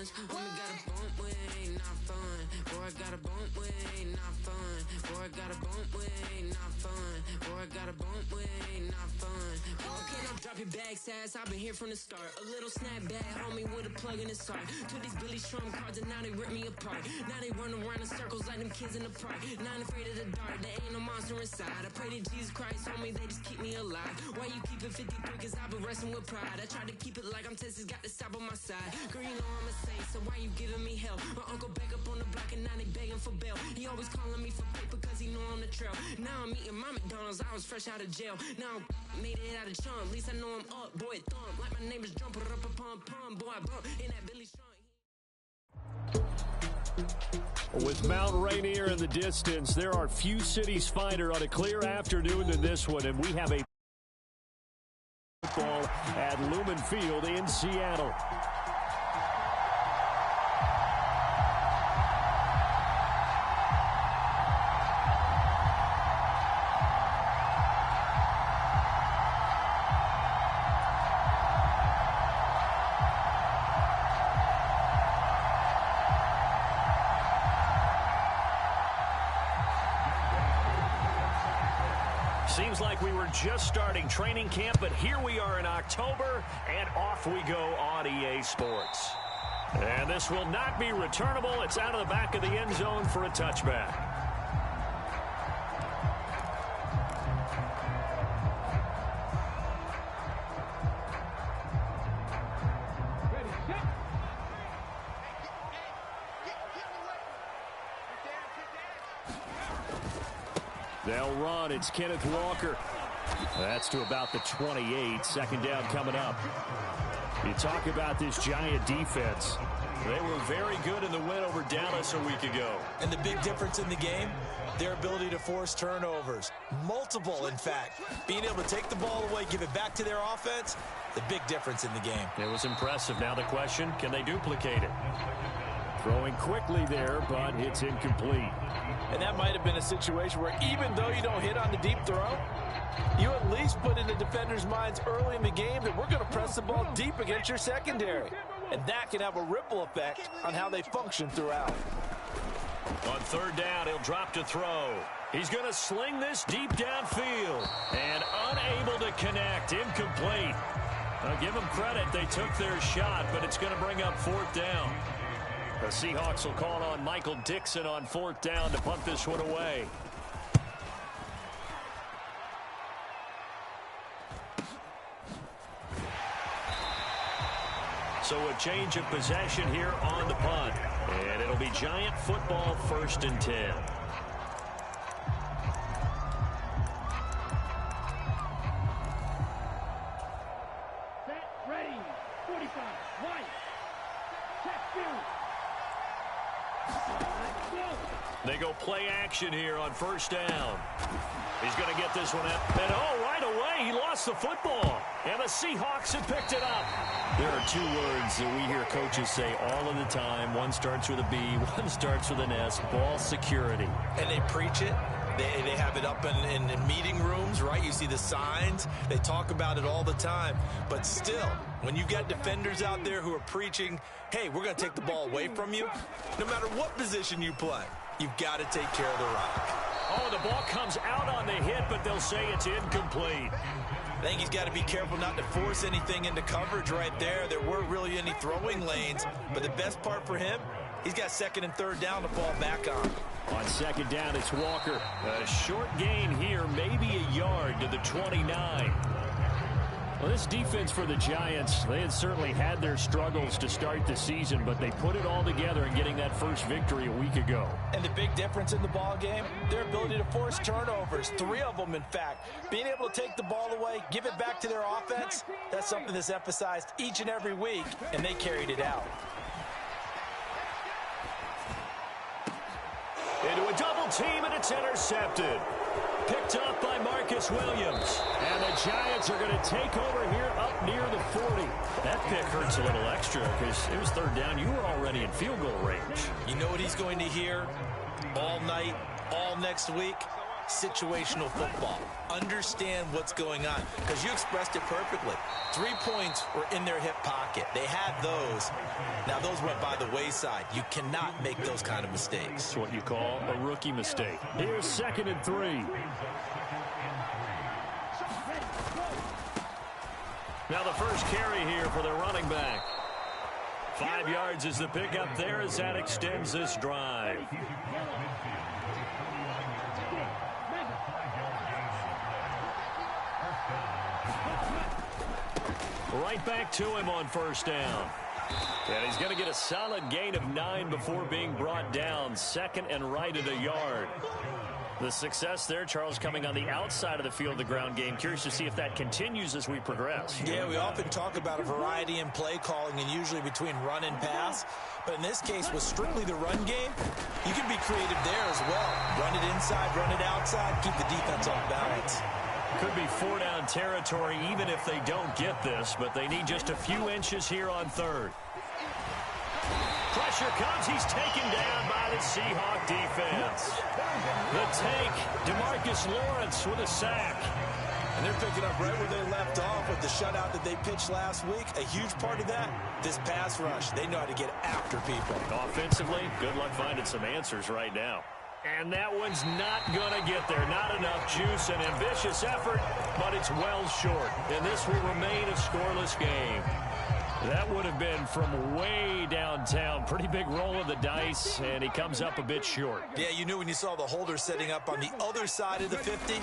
ones. Homie got a bump with ain't not fun. Boy, I got a bump with ain't not fun. Boy, I got a bump with ain't not fun. Boy, I got a bump with ain't not fun. Boy, can I drop your bag, sass? I've been here from the start. A little snapback, homie, with a plug in his heart. Took these Billy Trump cards and now they rip me apart. Now they run around in circles like them kids in the park. Not afraid of the dark, there ain't no monster inside. I pray to Jesus Christ, homie, they just keep me alive. Why you keep it 53? Cause I've been wrestling with pride. I try to keep it like I'm Texas, got the stop on my side. Girl, you know I'm a saint, so why you giving me hell? My uncle back up on the block and now they begging for bail. He always calling me for paper cause he know I'm the trail. Now I'm eating my McDonald's, I was fresh out of jail. Now I'm made it out of chunk, at least I know I'm up. Boy, thump, like my neighbor's jumper up a pump pump. Boy, I bump in that Billy Strong. With Mount Rainier in the distance, there are few cities finer on a clear afternoon than this one, and we have a football at Lumen Field in Seattle. Seems like we were just starting training camp, but here we are in October, and off we go on EA Sports. And this will not be returnable. It's out of the back of the end zone for a touchback. They'll run. It's Kenneth Walker. That's to about the 28. Second down coming up. You talk about this Giant defense. They were very good in the win over Dallas a week ago. And the big difference in the game, their ability to force turnovers. Multiple, in fact. Being able to take the ball away, give it back to their offense, the big difference in the game. It was impressive. Now the question, can they duplicate it? Throwing quickly there, but it's incomplete. And that might have been a situation where even though you don't hit on the deep throw, you at least put in the defender's minds early in the game that we're going to press the ball deep against your secondary. And that can have a ripple effect on how they function throughout. On third down, he'll drop to throw. He's going to sling this deep downfield. And unable to connect. Incomplete. I'll give them credit. They took their shot, but it's going to bring up fourth down. The Seahawks will call on Michael Dixon on fourth down to punt this one away. So a change of possession here on the punt. And it'll be Giant football, 1st and 10. Set, ready, 45, white, check, field. They go play action here on first down. He's going to get this one out. And right away, he lost the football. And the Seahawks have picked it up. There are two words that we hear coaches say all of the time. One starts with a B, one starts with an S, ball security. And they preach it. They have it up in meeting rooms, right? You see the signs. They talk about it all the time. But still, when you got defenders out there who are preaching, hey, we're going to take the ball away from you, no matter what position you play, you've got to take care of the rock. Oh, the ball comes out on the hit, but they'll say it's incomplete. I think he's got to be careful not to force anything into coverage right there. There weren't really any throwing lanes, but the best part for him, he's got second and third down to fall back on. On second down, it's Walker. A short gain here, maybe a yard to the 29. Well, this defense for the Giants, they had certainly had their struggles to start the season, but they put it all together in getting that first victory a week ago. And the big difference in the ball game, their ability to force turnovers, 3 of them, in fact. Being able to take the ball away, give it back to their offense, that's something that's emphasized each and every week, and they carried it out. Into a double team, and it's intercepted. Picked up by Marcus Williams. And the Giants are going to take over here up near the 40. That pick hurts a little extra because it was third down. You were already in field goal range. You know what he's going to hear all night, all next week? situational football. Understand what's going on, because you expressed it perfectly. 3 points were in their hip pocket. They had those. Now, those went by the wayside. You cannot make those kind of mistakes. It's what you call a rookie mistake. Here's 2nd and 3. Now the first carry here for their running back. 5 yards is the pickup there as that extends this drive. Right back to him on 1st down. And he's going to get a solid gain of 9 before being brought down. 2nd and right at a yard. The success there, Charles, coming on the outside of the field, the ground game. Curious to see if that continues as we progress. Yeah, we often talk about a variety in play calling and usually between run and pass. But in this case, with strictly the run game, you can be creative there as well. Run it inside, run it outside, keep the defense off balance. Could be 4-down territory even if they don't get this, but they need just a few inches here on 3rd. Pressure comes. He's taken down by the Seahawk defense. The take, DeMarcus Lawrence with a sack. And they're picking up right where they left off with the shutout that they pitched last week. A huge part of that, this pass rush. They know how to get after people. Offensively, good luck finding some answers right now. And that one's not going to get there. Not enough juice and ambitious effort, but it's well short. And this will remain a scoreless game. That would have been from way downtown. Pretty big roll of the dice, and he comes up a bit short. Yeah, you knew when you saw the holder setting up on the other side of the 50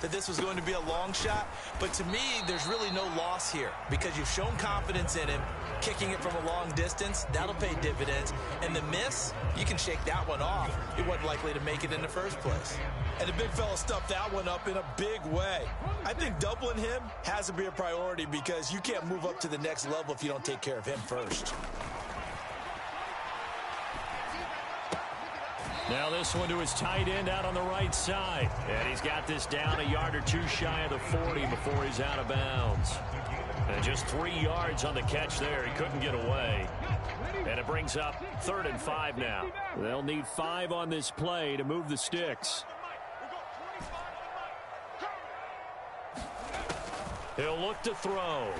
that this was going to be a long shot. But to me, there's really no loss here because you've shown confidence in him. Kicking it from a long distance, that'll pay dividends. And the miss, you can shake that one off. It wasn't likely to make it in the first place. And the big fella stuffed that one up in a big way. I think doubling him has to be a priority because you can't move up to the next level if you don't take care of him first. Now this one to his tight end out on the right side. And he's got this down a yard or two shy of the 40 before he's out of bounds. And just 3 yards on the catch there. He couldn't get away. And it brings up 3rd and 5 now. They'll need 5 on this play to move the sticks. He'll look to throw.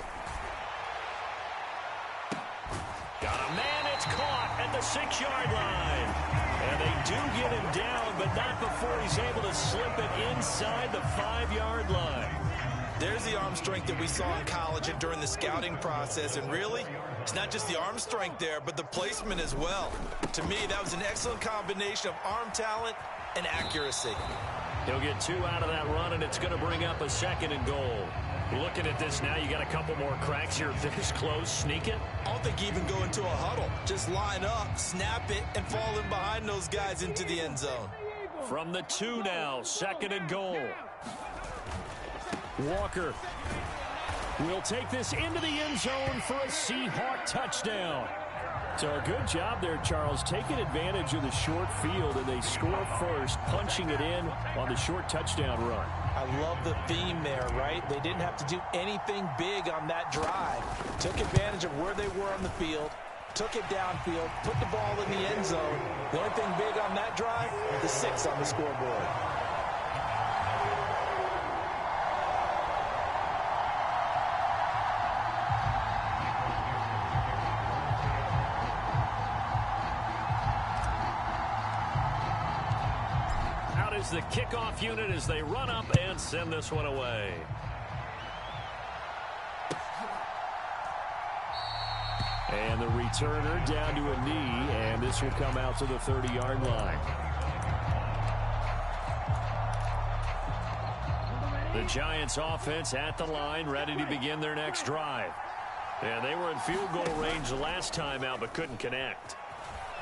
Got a man, it's caught at the 6-yard line. And they do get him down, but not before he's able to slip it inside the 5-yard line. There's the arm strength that we saw in college and during the scouting process. And really, it's not just the arm strength there, but the placement as well. To me, that was an excellent combination of arm talent and accuracy. He'll get 2 out of that run, and it's going to bring up a 2nd and goal. Looking at this now, you got a couple more cracks here. This close, sneak it. I don't think you even go into a huddle. Just line up, snap it, and fall in behind those guys into the end zone. From the 2 now, 2nd and goal. Walker will take this into the end zone for a Seahawk touchdown. So a good job there, Charles, taking advantage of the short field, and they score first, punching it in on the short touchdown run. I love the theme there, right? They didn't have to do anything big on that drive. Took advantage of where they were on the field, took it downfield, put the ball in the end zone. The only thing big on that drive, the 6 on the scoreboard. The kickoff unit as they run up and send this one away. And the returner down to a knee, and this will come out to the 30-yard line. The Giants offense at the line, ready to begin their next drive. And they were in field goal range last time out, but couldn't connect.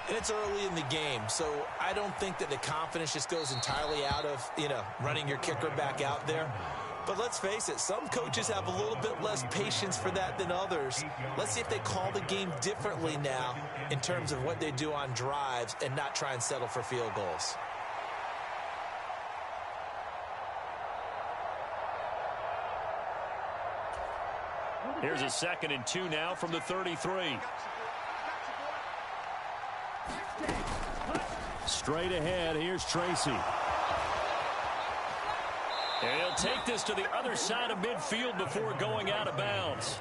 And it's early in the game, so I don't think that the confidence just goes entirely out of, running your kicker back out there. But let's face it, some coaches have a little bit less patience for that than others. Let's see if they call the game differently now in terms of what they do on drives and not try and settle for field goals. Here's a 2nd and 2 now from the 33. Straight ahead, here's Tracy. And he'll take this to the other side of midfield before going out of bounds.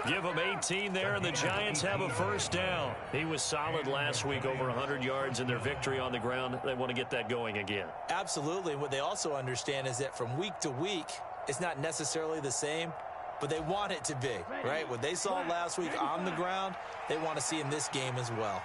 Give them 18 there, and the Giants have a first down. He was solid last week, over 100 yards in their victory on the ground. They want to get that going again. Absolutely. What they also understand is that from week to week, it's not necessarily the same, but they want it to be, right? What they saw last week on the ground, they want to see in this game as well.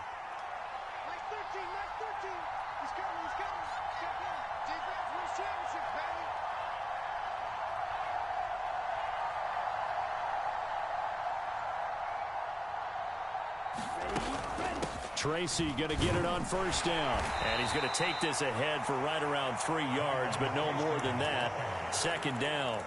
Tracy going to get it on first down. And he's going to take this ahead for right around 3 yards, but no more than that. Second down.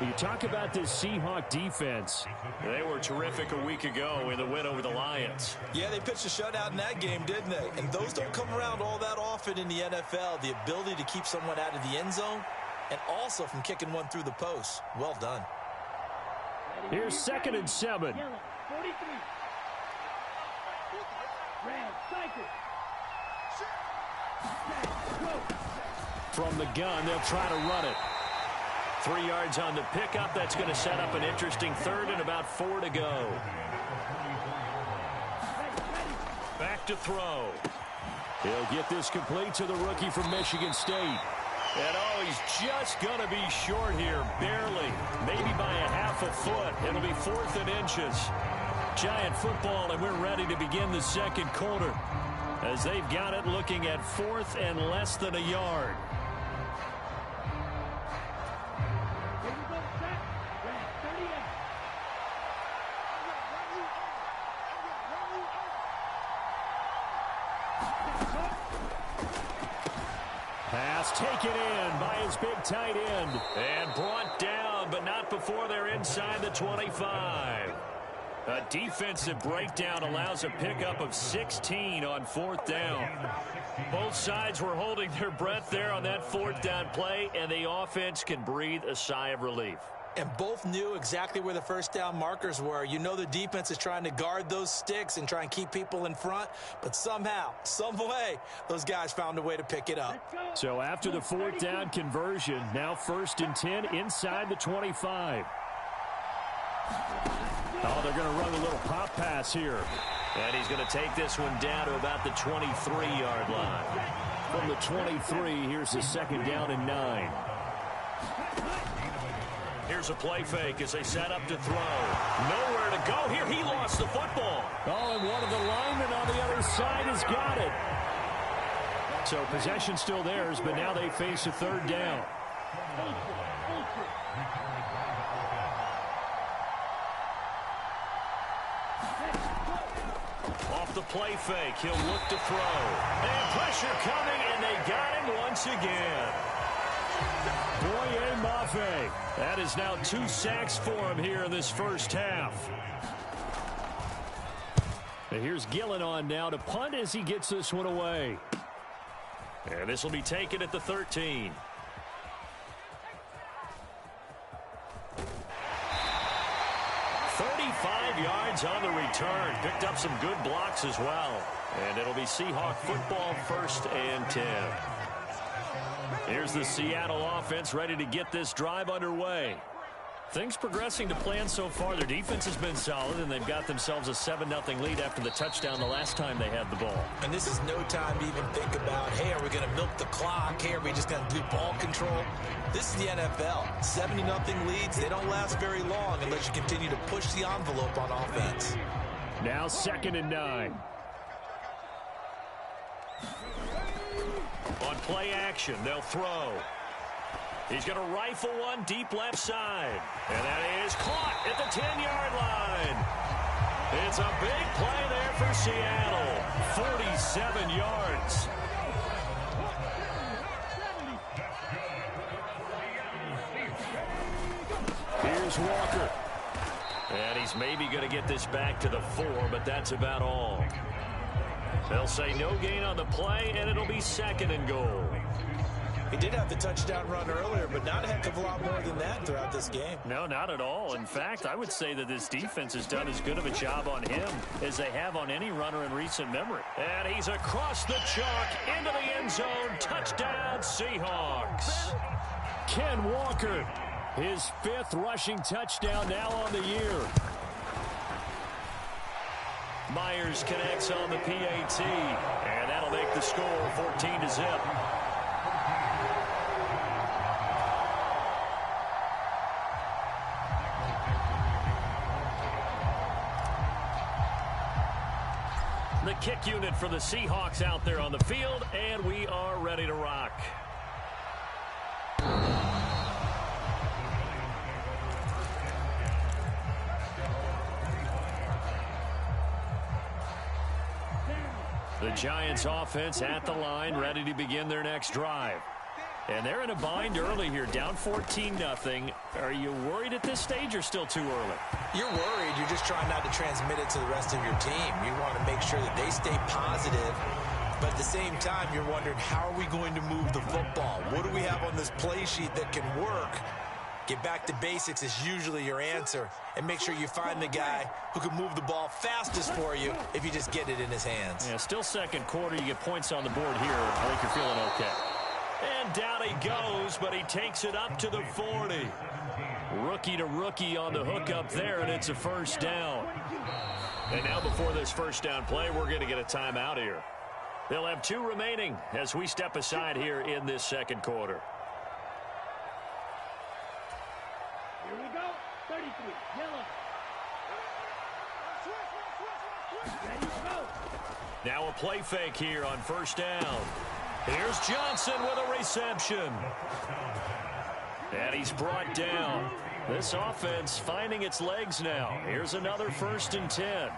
You talk about this Seahawk defense. They were terrific a week ago in the win over the Lions. Yeah, they pitched a shutout in that game, didn't they? And those don't come around all that often in the NFL. The ability to keep someone out of the end zone and also from kicking one through the post. Well done. Here's 2nd and 7. 43. Red, cycle. From the gun, they'll try to run it. 3 yards on the pickup. That's going to set up an interesting third and about 4 to go. Back to throw. He'll get this complete to the rookie from Michigan State. And oh, he's just going to be short here, barely, maybe by a half a foot. It'll be 4th and inches. Giant football, and we're ready to begin the second quarter as they've got it looking at 4th and less than a yard. Here we go, set. Red, 38. Pass taken in by his big tight end. And brought down, but not before they're inside the 25. A defensive breakdown allows a pickup of 16 on 4th down. Both sides were holding their breath there on that 4th down play, and the offense can breathe a sigh of relief. And both knew exactly where the first down markers were. You know the defense is trying to guard those sticks and try and keep people in front, but somehow, some way, those guys found a way to pick it up. So after the 4th down conversion, now 1st and 10 inside the 25. Oh, they're going to run a little pop pass here. And he's going to take this one down to about the 23-yard line. From the 23, here's the 2nd down and 9. Here's a play fake as they set up to throw. Nowhere to go here. He lost the football. Oh, and one of the linemen on the other side has got it. So possession still theirs, but now they face a 3rd down. Off the play fake, he'll look to throw. And pressure coming, and they got him once again. Boye Mafe. That is now 2 sacks for him here in this first half. And here's Gillen on now to punt as he gets this one away. And this will be taken at the 13. Yards on the return. Picked up some good blocks as well. And it'll be Seahawk football, 1st and 10. Here's the Seattle offense ready to get this drive underway. Things progressing to plan so far. Their defense has been solid, and they've got themselves a 7-0 lead after the touchdown the last time they had the ball. And this is no time to even think about, hey, are we going to milk the clock? Hey, are we just going to do ball control? This is the NFL. 70-0 leads, they don't last very long unless you continue to push the envelope on offense. Now 2nd and 9. On play action, they'll throw. He's going to rifle one deep left side. And that is caught at the 10-yard line. It's a big play there for Seattle. 47 yards. Here's Walker. And he's maybe going to get this back to the 4, but that's about all. They'll say no gain on the play, and it'll be 2nd and goal. He did have the touchdown run earlier, but not a heck of a lot more than that throughout this game. No, not at all. In fact, I would say that this defense has done as good of a job on him as they have on any runner in recent memory. And he's across the chalk into the end zone. Touchdown, Seahawks. Ken Walker, his 5th rushing touchdown now on the year. Myers connects on the PAT, and that'll make the score 14-0. The kick unit for the Seahawks out there on the field, and we are ready to rock. The Giants offense at the line, ready to begin their next drive. And they're in a bind early here, down 14-0. Are you worried at this stage or still too early? You're worried. You're just trying not to transmit it to the rest of your team. You want to make sure that they stay positive. But at the same time, you're wondering, how are we going to move the football? What do we have on this play sheet that can work? Get back to basics is usually your answer. And make sure you find the guy who can move the ball fastest for you if you just get it in his hands. Yeah, still second quarter. You get points on the board here. I think you're feeling okay. And down he goes, but he takes it up to the 40. Rookie to rookie on the hook up there, and it's a first down. And now before this first down play, we're going to get a timeout here. They'll have 2 remaining as we step aside here in this second quarter. Here we go. 33. Yellow. Ready to go. Now a play fake here on first down. Here's Johnson with a reception. And he's brought down. This offense finding its legs now. Here's another 1st and 10.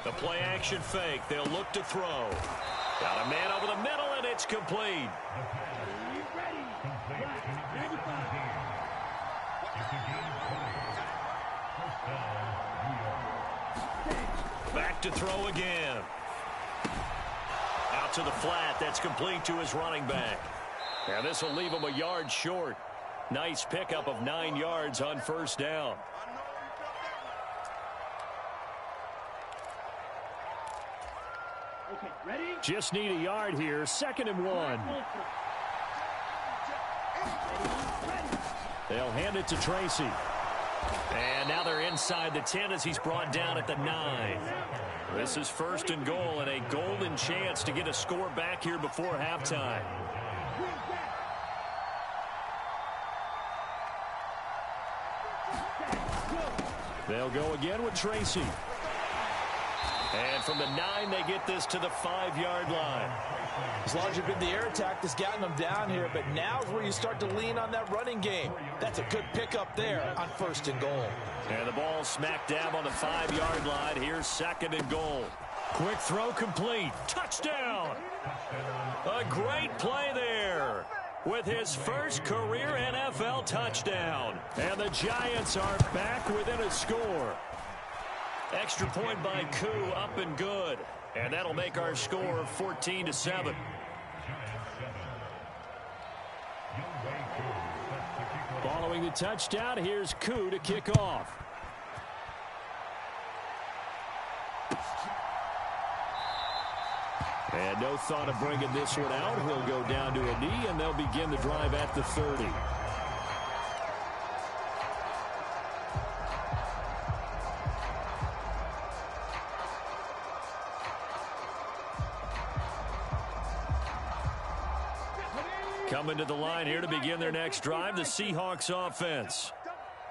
The play action fake. They'll look to throw. Got a man over the middle, and it's complete. Ready. 95. Back to throw again. Out to the flat. That's complete to his running back. And this will leave him a yard short. Nice pickup of 9 yards on first down. Okay, ready? Just need a yard here. 2nd and 1. They'll hand it to Tracy. And now they're inside the 10 as he's brought down at the 9. This is 1st and goal, and a golden chance to get a score back here before halftime. They'll go again with Tracy. And from the 9, they get this to the 5-yard line. As long as you've been the air attack that's gotten them down here, but now is where you start to lean on that running game. That's a good pickup there on 1st and goal. And the ball smack dab on the 5-yard line. Here's 2nd and goal. Quick throw complete. Touchdown! A great play there with his first career NFL touchdown. And the Giants are back within a score. Extra point by Koo, up and good. And that'll make our score 14-7. Following the touchdown, here's Koo to kick off. And no thought of bringing this one out. He'll go down to a knee, and they'll begin the drive at the 30. Coming to the line here to begin their next drive, the Seahawks offense.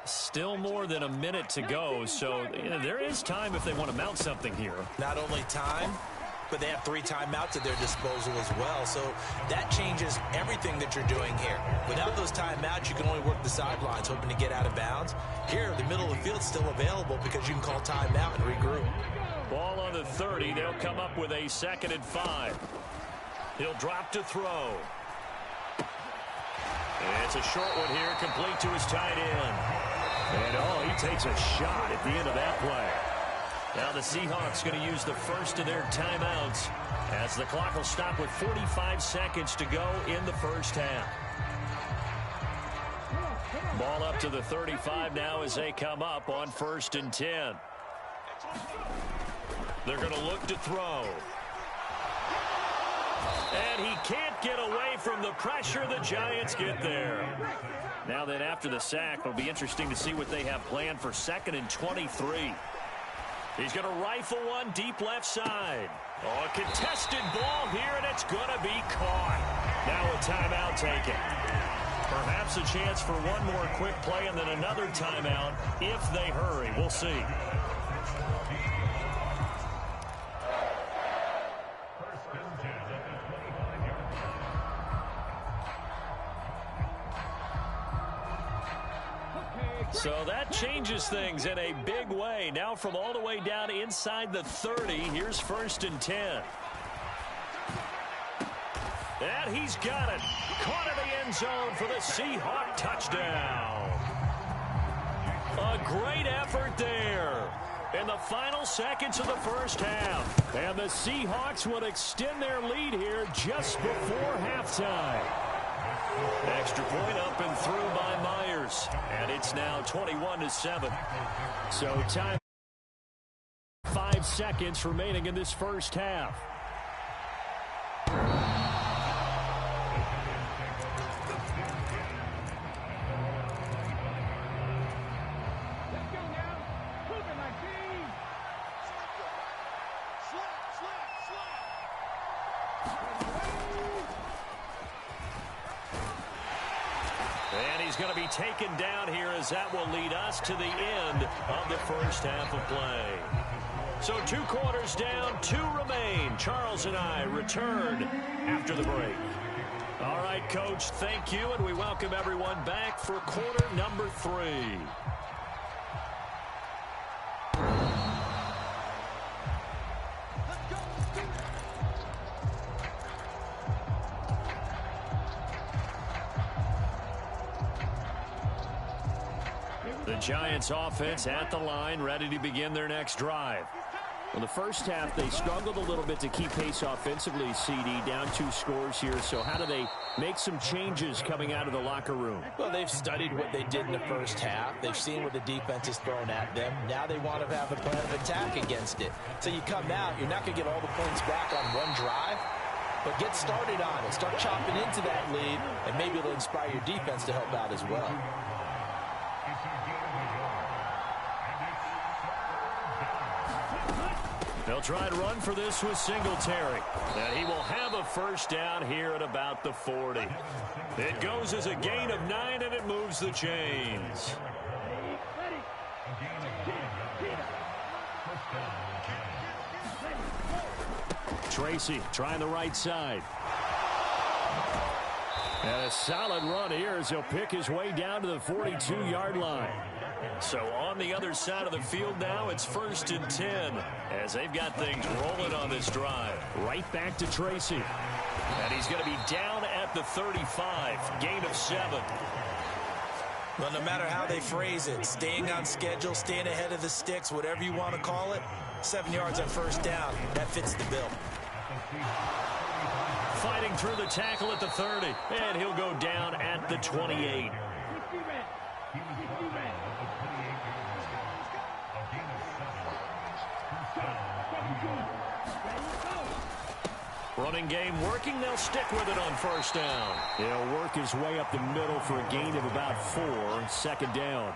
Still more than a minute to go, so there is time if they want to mount something here. Not only time, but they have 3 timeouts at their disposal as well. So that changes everything that you're doing here. Without those timeouts, you can only work the sidelines, hoping to get out of bounds. Here, the middle of the field is still available because you can call timeout and regroup. Ball on the 30. They'll come up with a 2nd and 5. He'll drop to throw. It's a short one here, complete to his tight end. And, he takes a shot at the end of that play. Now the Seahawks going to use the first of their timeouts as the clock will stop with 45 seconds to go in the first half. Ball up to the 35 now as they come up on 1st and 10. They're going to look to throw. And he can't get away from the pressure the Giants get there. Now then, after the sack, it'll be interesting to see what they have planned for 2nd and 23. He's going to rifle one deep left side. Oh, a contested ball here, and it's going to be caught. Now a timeout taken. Perhaps a chance for one more quick play and then another timeout if they hurry. We'll see. So that changes things in a big way. Now from all the way down inside the 30, here's 1st and 10. And he's got it. Caught in the end zone for the Seahawk touchdown. A great effort there in the final seconds of the first half. And the Seahawks would extend their lead here just before halftime. Extra point up and through by Myers. And it's now 21-7. So time 5 seconds remaining in this first half. Going to be taken down here as that will lead us to the end of the first half of play. So 2 quarters down, 2 remain. Charles and I return after the break. All right, Coach, thank you, and we welcome everyone back for quarter number 3. The Giants offense at the line, ready to begin their next drive. Well, the first half, they struggled a little bit to keep pace offensively, CD, down 2 scores here. So how do they make some changes coming out of the locker room? Well, they've studied what they did in the first half. They've seen what the defense is throwing at them. Now they want to have a plan of attack against it. So you come out, you're not going to get all the points back on one drive, but get started on it. Start chopping into that lead, and maybe it'll inspire your defense to help out as well. They'll try to run for this with Singletary. And he will have a first down here at about the 40. It goes as a gain of 9, and it moves the chains. Tracy trying the right side. And a solid run here as he'll pick his way down to the 42-yard line. So on the other side of the field now, it's 1st and 10 as they've got things rolling on this drive. Right back to Tracy. And he's going to be down at the 35, gain of 7. Well, no matter how they phrase it, staying on schedule, staying ahead of the sticks, whatever you want to call it, 7 yards on first down, that fits the bill. Fighting through the tackle at the 30, and he'll go down at the 28. Running game working. They'll stick with it on first down. He'll work his way up the middle for a gain of about 4. 2nd down.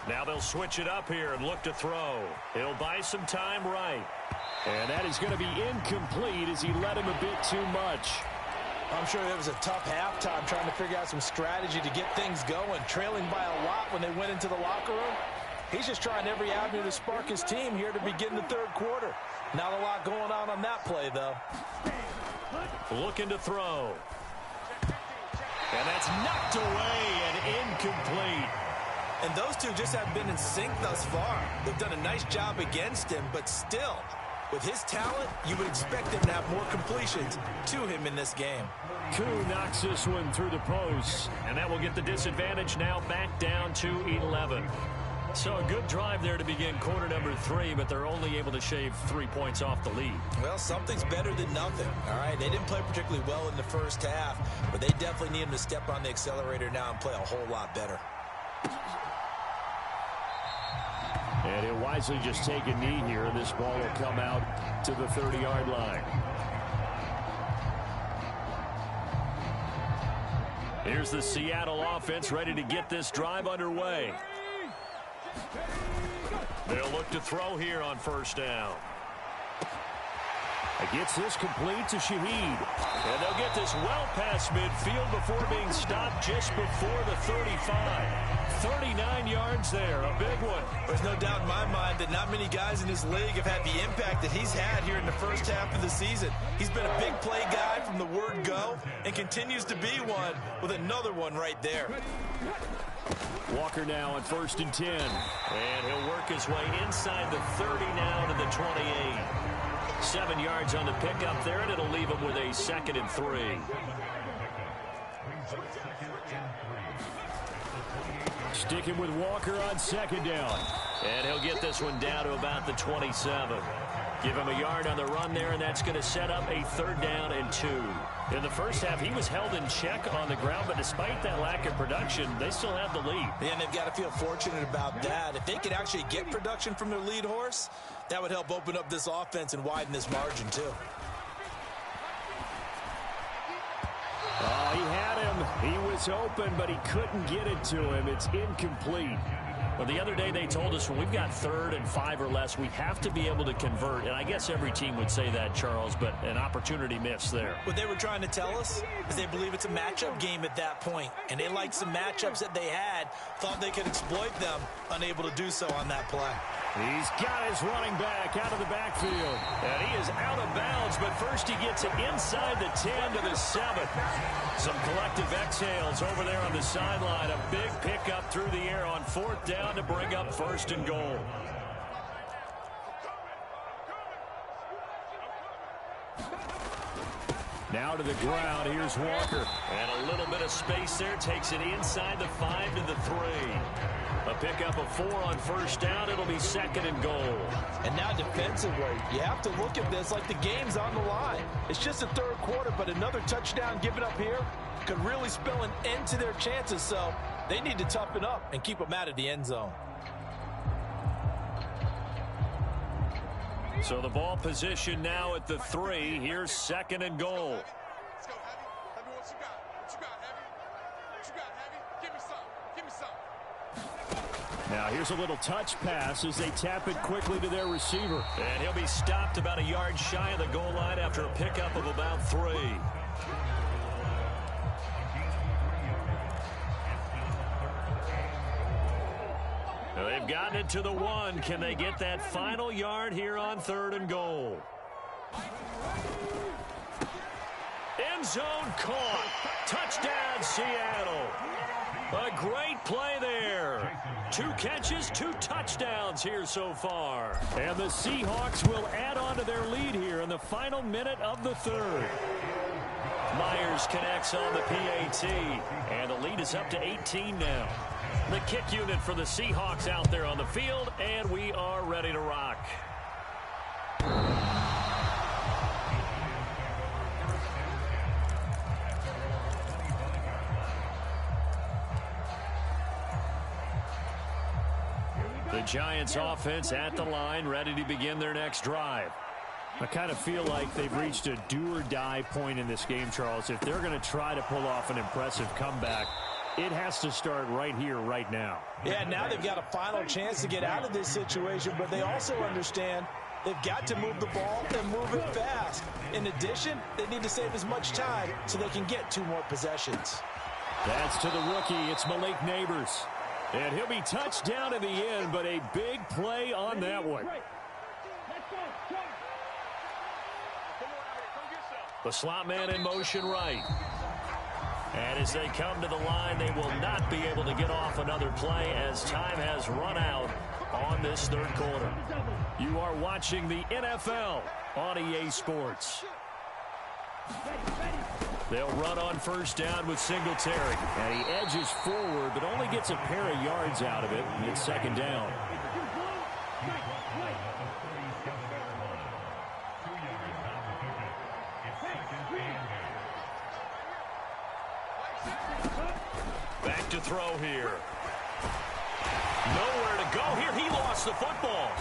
Now they'll switch it up here and look to throw. He'll buy some time right. And that is going to be incomplete as he led him a bit too much. I'm sure it was a tough halftime trying to figure out some strategy to get things going, trailing by a lot when they went into the locker room. He's just trying every avenue to spark his team here to begin the 3rd quarter. Not a lot going on that play, though. Looking to throw. And that's knocked away and incomplete. And those two just have been in sync thus far. They've done a nice job against him, but still, with his talent, you would expect him to have more completions to him in this game. Koo knocks this one through the post, and that will get the disadvantage now back down to 11. So a good drive there to begin quarter number 3, but they're only able to shave 3 points off the lead. Well, something's better than nothing, all right? They didn't play particularly well in the first half, but they definitely need him to step on the accelerator now and play a whole lot better. And he'll wisely just take a knee here, and this ball will come out to the 30-yard line. Here's the Seattle offense ready to get this drive underway. They'll look to throw here on first down. It gets this complete to Shaheed. And they'll get this well past midfield before being stopped just before the 35. 39 yards there, a big one. There's no doubt in my mind that not many guys in this league have had the impact that he's had here in the first half of the season. He's been a big play guy from the word go and continues to be one with another one right there. Walker now on 1st and 10. And he'll work his way inside the 30 now to the 28. 7 yards on the pickup there, and it'll leave him with a 2nd and 3. Sticking with Walker on 2nd down. And he'll get this one down to about the 27. Give him a yard on the run there, and that's going to set up a 3rd down and 2. In the first half, he was held in check on the ground, but despite that lack of production, they still have the lead. And they've got to feel fortunate about that. If they could actually get production from their lead horse, that would help open up this offense and widen this margin, too. Oh, he had him. He was open, but he couldn't get it to him. It's incomplete. Well, the other day they told us when we've got 3rd and 5 or less, we have to be able to convert. And I guess every team would say that, Charles, but an opportunity missed there. What they were trying to tell us is they believe it's a matchup game at that point. And they liked some matchups that they had, thought they could exploit them, unable to do so on that play. He's got his running back out of the backfield. And he is out of bounds, but first he gets it inside the 10 to the 7. Some collective exhales over there on the sideline. A big pickup through the air on 4th down to bring up 1st and goal. Now to the ground. Here's Walker. And a little bit of space there. Takes it inside the 5 to the 3. A pickup of 4 on 1st down. It'll be 2nd and goal. And now defensively, you have to look at this like the game's on the line. It's just the 3rd quarter, but another touchdown given up here could really spell an end to their chances. So they need to toughen up and keep them out of the end zone. So the ball position now at the 3. Here's 2nd and goal. Let's go, Heavy. Heavy, what you got? What you got, Heavy? What you got, Heavy? Give me some. Give me some. Now here's a little touch pass as they tap it quickly to their receiver. And he'll be stopped about a yard shy of the goal line after a pickup of about 3. Now they've gotten it to the 1. Can they get that final yard here on 3rd and goal? End zone caught. Touchdown, Seattle. A great play there. 2 catches, 2 touchdowns here so far. And the Seahawks will add on to their lead here in the final minute of the 3rd. Myers connects on the PAT, and the lead is up to 18 now. The kick unit for the Seahawks out there on the field, and we are ready to rock. The Giants offense at the line, ready to begin their next drive. I kind of feel like they've reached a do-or-die point in this game, Charles. If they're going to try to pull off an impressive comeback, it has to start right here, right now. Yeah, now they've got a final chance to get out of this situation, but they also understand they've got to move the ball and move it fast. In addition, they need to save as much time so they can get 2 more possessions. That's to the rookie. It's Malik Neighbors. And he'll be touched down in the end, but a big play on that one. The slot man in motion right. And as they come to the line, they will not be able to get off another play as time has run out on this 3rd quarter. You are watching the NFL on EA Sports. They'll run on 1st down with Singletary. And he edges forward, but only gets a pair of yards out of it. And it's 2nd down. Back to throw here. Nowhere to go here. He lost the football.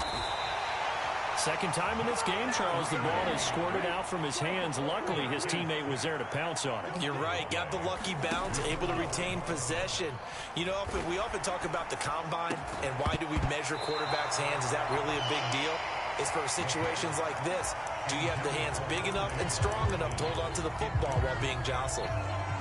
Second time in this game, Charles, the ball is squirted out from his hands. Luckily, his teammate was there to pounce on it. You're right. Got the lucky bounce, able to retain possession. You know, we often talk about the combine and why do we measure quarterbacks' hands. Is that really a big deal? It's for situations like this. Do you have the hands big enough and strong enough to hold onto the football while being jostled?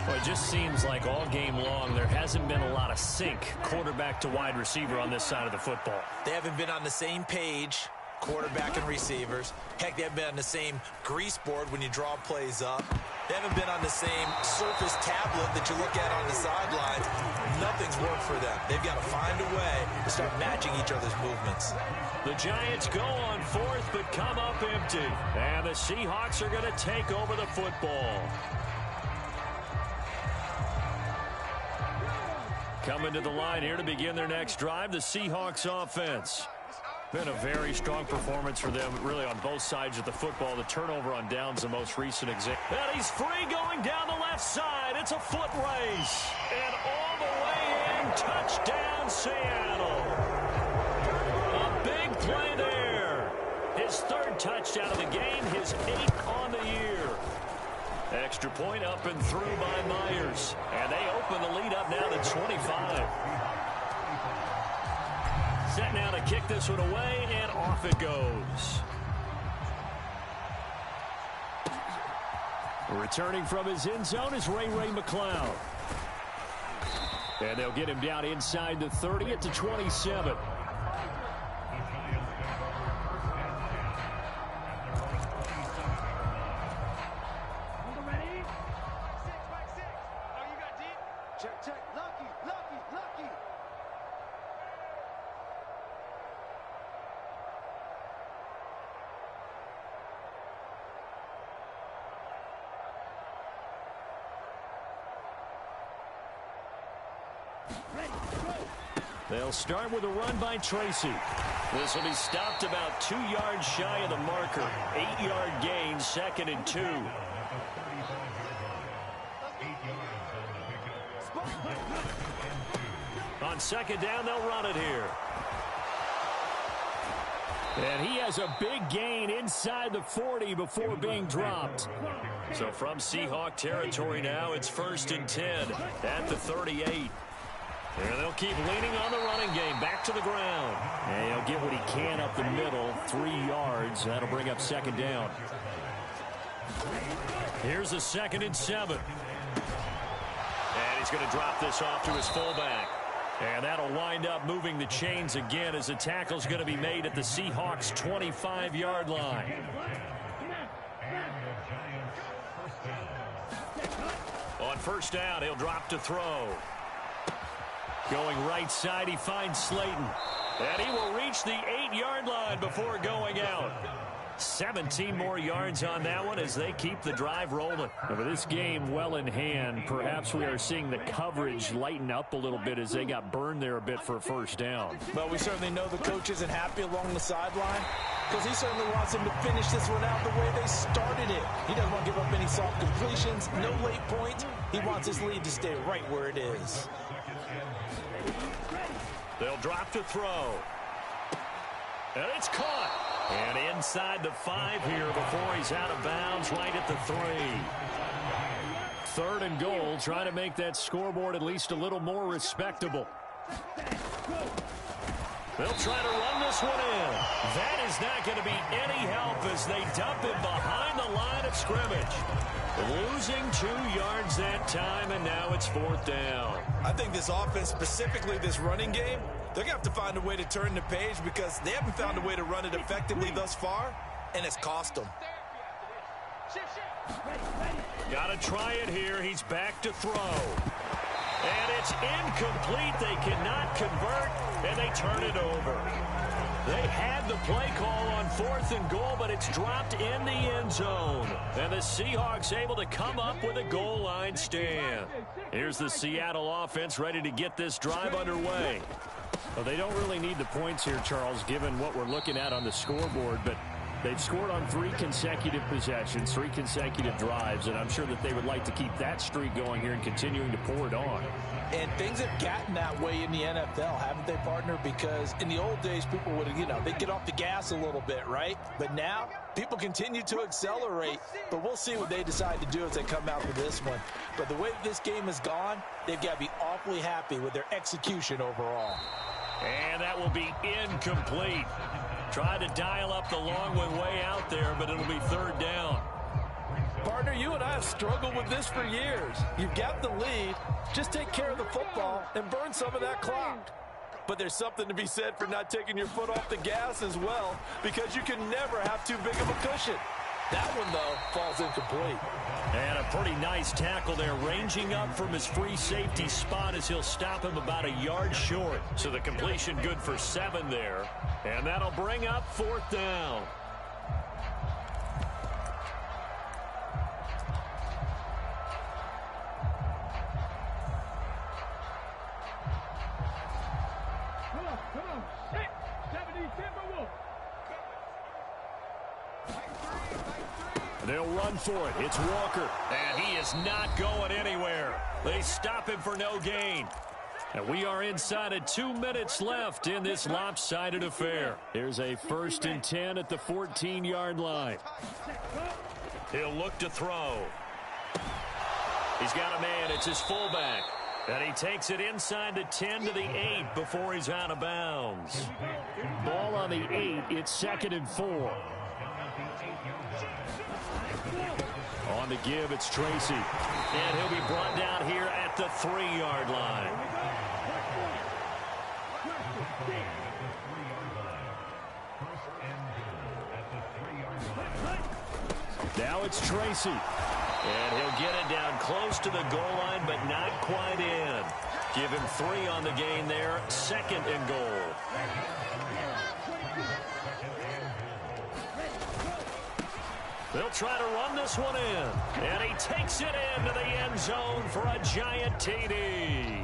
Well, it just seems like all game long there hasn't been a lot of sync quarterback to wide receiver on this side of the football. They haven't been on the same page, quarterback and receivers. Heck, they haven't been on the same grease board when you draw plays up. They haven't been on the same surface tablet that you look at on the sidelines. Nothing's worked for them. They've got to find a way to start matching each other's movements. The Giants go on fourth but come up empty. And the Seahawks are going to take over the football. Coming to the line here to begin their next drive, the Seahawks offense. Been a very strong performance for them, really, on both sides of the football. The turnover on downs, the most recent example. And he's free going down the left side. It's a foot race. And all the way in, touchdown, Seattle. A big play there. His third touchdown of the game, his 8th on the year. Extra point up and through by Myers. And they open the lead up now to 25. Set now to kick this one away, and off it goes. Returning from his end zone is Ray McCloud. And they'll get him down inside the 30 at the 27. They'll start with a run by Tracy. This will be stopped about 2 yards shy of the marker. 8-yard gain, 2nd and 2. On 2nd down, they'll run it here. And he has a big gain inside the 40 before being dropped. So from Seahawk territory now, it's 1st and 10 at the 38. And they'll keep leaning on the running game. Back to the ground. And he'll get what he can up the middle. 3 yards. That'll bring up 2nd down. Here's a 2nd and 7. And he's going to drop this off to his fullback. And that'll wind up moving the chains again as the tackle's going to be made at the Seahawks' 25-yard line. On 1st down, he'll drop to throw. Going right side, he finds Slayton. And he will reach the 8-yard line before going out. 17 more yards on that one as they keep the drive rolling. With this game well in hand, perhaps we are seeing the coverage lighten up a little bit as they got burned there a bit for a 1st down. Well, we certainly know the coach isn't happy along the sideline because he certainly wants them to finish this one out the way they started it. He doesn't want to give up any soft completions, no late points. He wants his lead to stay right where it is. They'll drop to throw. And it's caught. And inside the 5 here before he's out of bounds right at the 3. 3rd and goal, trying to make that scoreboard at least a little more respectable. They'll try to run this one in. That is not going to be any help as they dump him behind the line of scrimmage. Losing 2 yards that time, and now it's 4th down. I think this offense, specifically this running game, they're going to have to find a way to turn the page because they haven't found a way to run it effectively thus far, and it's cost them. Got to try it here. He's back to throw. And it's incomplete. They cannot convert, and they turn it over. They had the play call on 4th and goal, but it's dropped in the end zone. And the Seahawks able to come up with a goal line stand. Here's the Seattle offense ready to get this drive underway. Well, they don't really need the points here, Charles, given what we're looking at on the scoreboard, but They've scored on 3 consecutive possessions, 3 consecutive drives, and I'm sure that they would like to keep that streak going here and continuing to pour it on. And things have gotten that way in the NFL, haven't they, partner? Because in the old days, people would, they'd get off the gas a little bit, right? But now, people continue to accelerate. But we'll see what they decide to do as they come out for this one. But the way this game has gone, they've got to be awfully happy with their execution overall. And that will be incomplete. Tried to dial up the long one way out there, but it'll be 3rd down. Partner, you and I have struggled with this for years. You've got the lead. Just take care of the football and burn some of that clock. But there's something to be said for not taking your foot off the gas as well, because you can never have too big of a cushion. That one, though, falls incomplete. And a pretty nice tackle there, ranging up from his free safety spot as he'll stop him about a yard short. So the completion good for 7 there. And that'll bring up 4th down. Come on. 6, 70, Timberwolves. They'll run for it. It's Walker. And he is not going anywhere. They stop him for no gain. And we are inside of 2 minutes left in this lopsided affair. Here's a 1st and 10 at the 14-yard line. He'll look to throw. He's got a man. It's his fullback. And he takes it inside the 10 to the 8 before he's out of bounds. Ball on the 8. It's 2nd and 4. On the give, it's Tracy. And he'll be brought down here at the 3-yard line. Now it's Tracy. And he'll get it down close to the goal line, but not quite in. Give him 3 on the gain there. 2nd and goal. They'll try to run this one in. And he takes it into the end zone for a giant TD.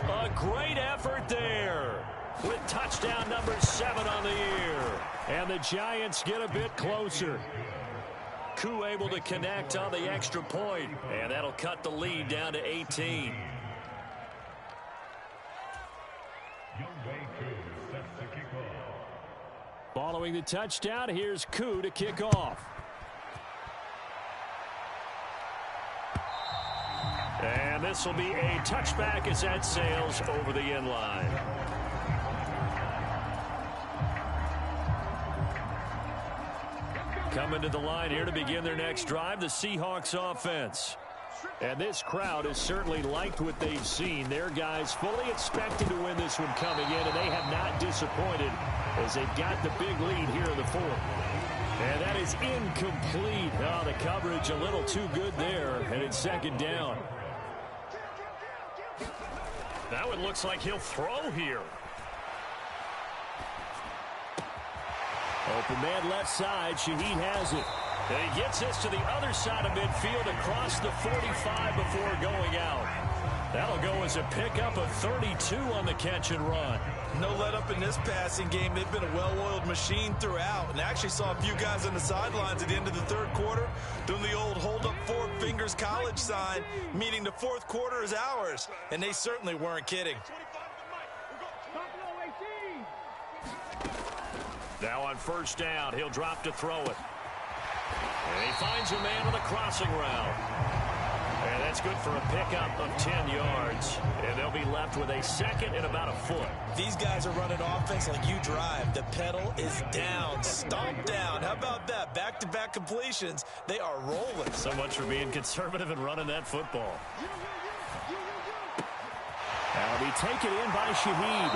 A great effort there with touchdown number 7 on the year. And the Giants get a bit closer. Koo able to connect on the extra point. And that'll cut the lead down to 18. Following the touchdown, here's Koo to kick off. And this will be a touchback as that sails over the end line. Coming to the line here to begin their next drive, the Seahawks offense. And this crowd has certainly liked what they've seen. Their guys fully expected to win this one coming in, and they have not disappointed as they've got the big lead here in the 4th. And that is incomplete. Oh, the coverage a little too good there, and it's 2nd down. That one looks like he'll throw here. Open man left side. Shaheed has it. And he gets this to the other side of midfield across the 45 before going out. That'll go as a pickup of 32 on the catch and run. No let up in this passing game. They've been a well-oiled machine throughout, and actually saw a few guys on the sidelines at the end of the 3rd quarter doing the old hold up 4 fingers college sign, meaning the 4th quarter is ours, and they certainly weren't kidding. Now on 1st down, he'll drop to throw it. And he finds a man on the crossing route. And that's good for a pickup of 10 yards. And they'll be left with a 2nd and about a foot. These guys are running offense like you drive. The pedal is down, stomped down. How about that? Back-to-back completions. They are rolling. So much for being conservative and running that football. That'll be taken in by Shaheed.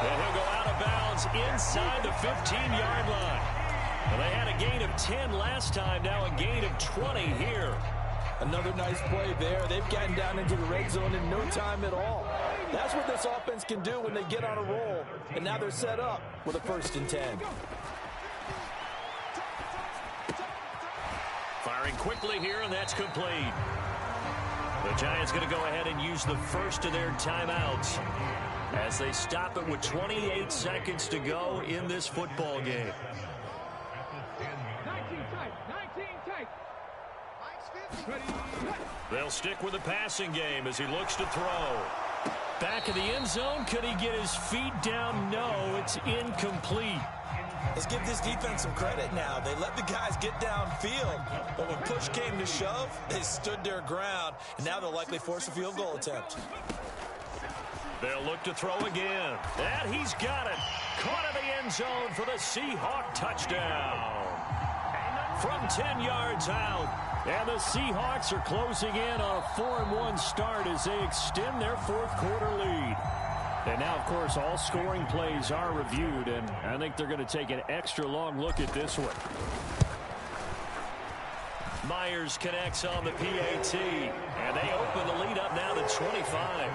And he'll go out of bounds inside the 15-yard line. Well, they had a gain of 10 last time, now a gain of 20 here. Another nice play there. They've gotten down into the red zone in no time at all. That's what this offense can do when they get on a roll. And now they're set up with a 1st and 10. Firing quickly here, and that's complete. The Giants going to go ahead and use the first of their timeouts as they stop it with 28 seconds to go in this football game. They'll stick with the passing game as he looks to throw. Back in the end zone. Could he get his feet down? No, it's incomplete. Let's give this defense some credit now. They let the guys get downfield, but when push came to shove, they stood their ground, and now they'll likely force a field goal attempt. They'll look to throw again. And he's got it. Caught in the end zone for the Seahawk touchdown. From 10 yards out. And the Seahawks are closing in on a 4-1 start as they extend their fourth quarter lead. And now, of course, all scoring plays are reviewed, and I think they're going to take an extra long look at this one. Myers connects on the PAT, and they open the lead up now to 25.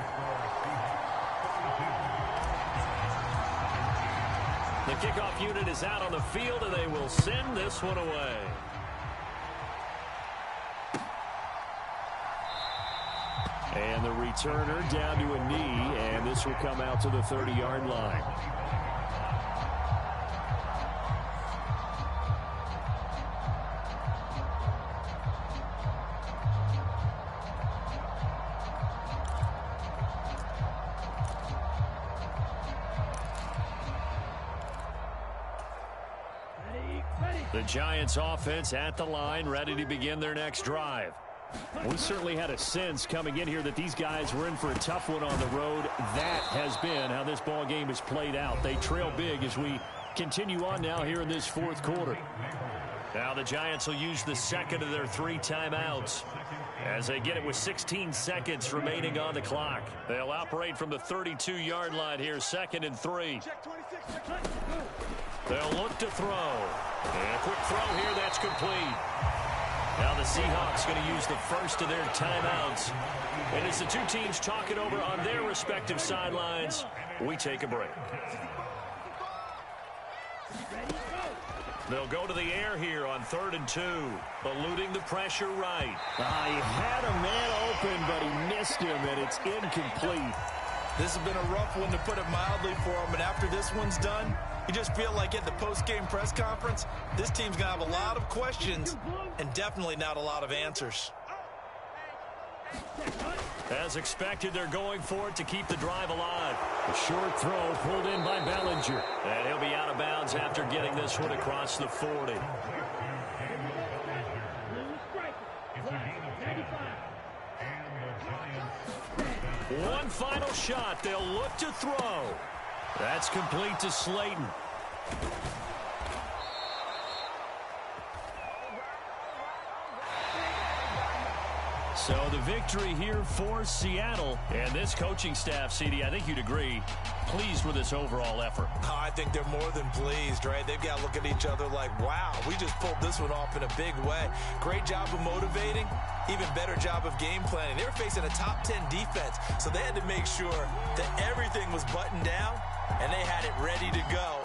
The kickoff unit is out on the field, and they will send this one away. And the returner down to a knee, and this will come out to the 30-yard line. The Giants offense at the line, ready to begin their next drive. We certainly had a sense coming in here that these guys were in for a tough one on the road. That has been how this ball game has played out. They trail big as we continue on now here in this fourth quarter. Now the Giants will use the second of their 3 timeouts as they get it with 16 seconds remaining on the clock. They'll operate from the 32-yard line here, 2nd and 3. They'll look to throw. And a quick throw here, that's complete. Now the Seahawks going to use the first of their timeouts. And as the two teams talk it over on their respective sidelines, we take a break. They'll go to the air here on 3rd and 2, eluding the pressure right. He had a man open, but he missed him, and it's incomplete. This has been a rough one, to put it mildly, for him. And after this one's done, you just feel like at the post-game press conference, this team's going to have a lot of questions and definitely not a lot of answers. As expected, they're going for it to keep the drive alive. A short throw pulled in by Bellinger. And he'll be out of bounds after getting this one across the 40. One final shot. They'll look to throw. That's complete to Slayton. So the victory here for Seattle. And this coaching staff, CD, I think you'd agree, pleased with this overall effort. I think they're more than pleased, right? They've got to look at each other like, wow, we just pulled this one off in a big way. Great job of motivating, even better job of game planning. They were facing a top 10 defense, so they had to make sure that everything was buttoned down and they had it ready to go.